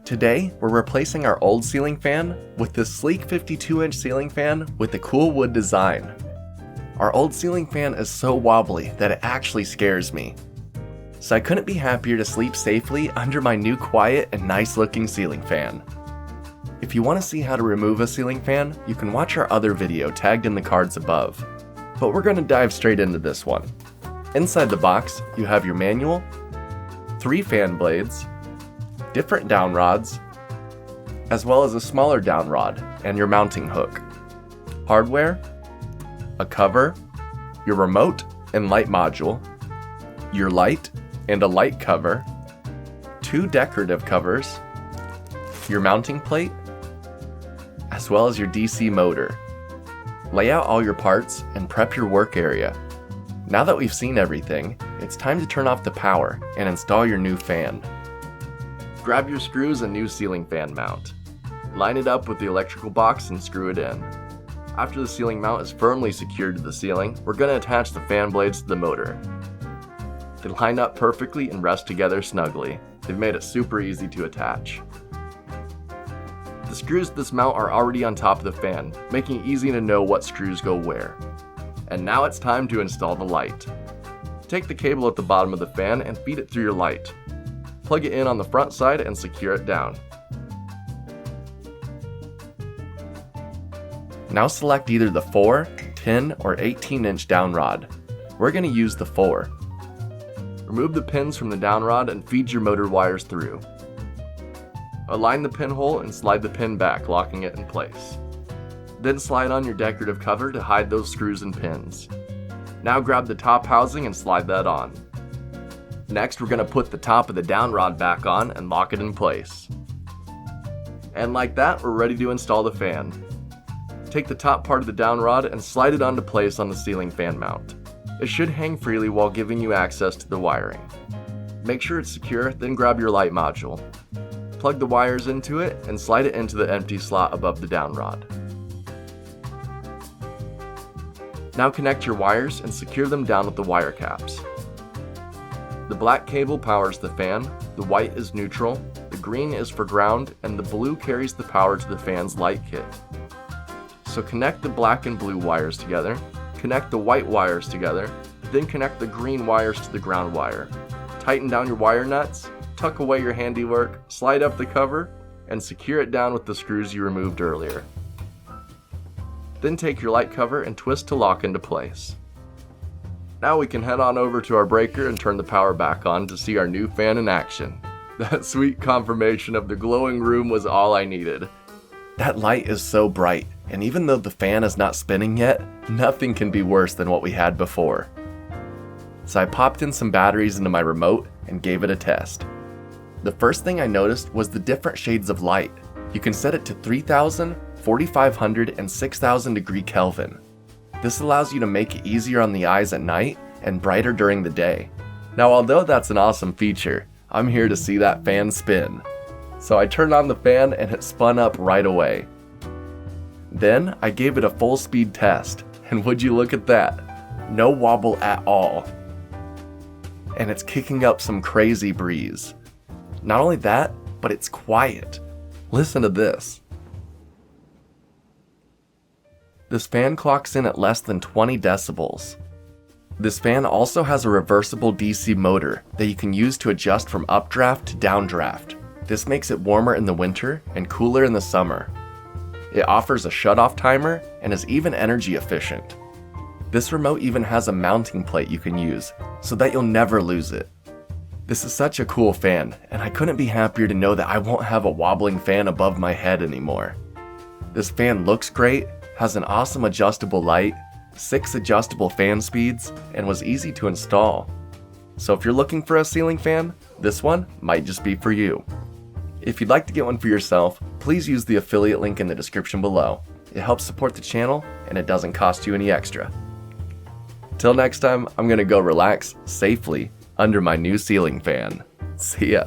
Today, we're replacing our old ceiling fan with this sleek 52-inch ceiling fan with a cool wood design. Our old ceiling fan is so wobbly that it actually scares me. So I couldn't be happier to sleep safely under my new quiet and nice looking ceiling fan. If you want to see how to remove a ceiling fan, you can watch our other video tagged in the cards above. But we're going to dive straight into this one. Inside the box, you have your manual, 3 fan blades, different down rods, as well as a smaller down rod and your mounting hook, hardware, a cover, your remote and light module, your light and a light cover, 2 decorative covers, your mounting plate, as well as your DC motor. Lay out all your parts and prep your work area. Now that we've seen everything, it's time to turn off the power and install your new fan. Grab your screws and new ceiling fan mount. Line it up with the electrical box and screw it in. After the ceiling mount is firmly secured to the ceiling, we're going to attach the fan blades to the motor. They line up perfectly and rest together snugly. They've made it super easy to attach. The screws to this mount are already on top of the fan, making it easy to know what screws go where. And now it's time to install the light. Take the cable at the bottom of the fan and feed it through your light. Plug it in on the front side and secure it down. Now select either the 4, 10, or 18-inch down rod. We're going to use the 4. Remove the pins from the down rod and feed your motor wires through. Align the pinhole and slide the pin back, locking it in place. Then slide on your decorative cover to hide those screws and pins. Now grab the top housing and slide that on. Next, we're going to put the top of the down rod back on and lock it in place. And like that, we're ready to install the fan. Take the top part of the down rod and slide it onto place on the ceiling fan mount. It should hang freely while giving you access to the wiring. Make sure it's secure, then grab your light module. Plug the wires into it and slide it into the empty slot above the down rod. Now connect your wires and secure them down with the wire caps. The black cable powers the fan, the white is neutral, the green is for ground, and the blue carries the power to the fan's light kit. So connect the black and blue wires together, connect the white wires together, then connect the green wires to the ground wire. Tighten down your wire nuts, tuck away your handiwork, slide up the cover, and secure it down with the screws you removed earlier. Then take your light cover and twist to lock into place. Now we can head on over to our breaker and turn the power back on to see our new fan in action. That sweet confirmation of the glowing room was all I needed. That light is so bright, and even though the fan is not spinning yet, nothing can be worse than what we had before. So I popped in some batteries into my remote and gave it a test. The first thing I noticed was the different shades of light. You can set it to 3000, 4500, and 6000 degree Kelvin. This allows you to make it easier on the eyes at night and brighter during the day. Now, although that's an awesome feature, I'm here to see that fan spin. So I turned on the fan and it spun up right away. Then I gave it a full speed test, and would you look at that? No wobble at all. And it's kicking up some crazy breeze. Not only that, but it's quiet. Listen to this. This fan clocks in at less than 20 decibels. This fan also has a reversible DC motor that you can use to adjust from updraft to downdraft. This makes it warmer in the winter and cooler in the summer. It offers a shutoff timer and is even energy efficient. This remote even has a mounting plate you can use so that you'll never lose it. This is such a cool fan, and I couldn't be happier to know that I won't have a wobbling fan above my head anymore. This fan looks great, has an awesome adjustable light, 6 adjustable fan speeds, and was easy to install. So if you're looking for a ceiling fan, this one might just be for you. If you'd like to get one for yourself, please use the affiliate link in the description below. It helps support the channel, and it doesn't cost you any extra. Till next time, I'm gonna go relax safely under my new ceiling fan. See ya.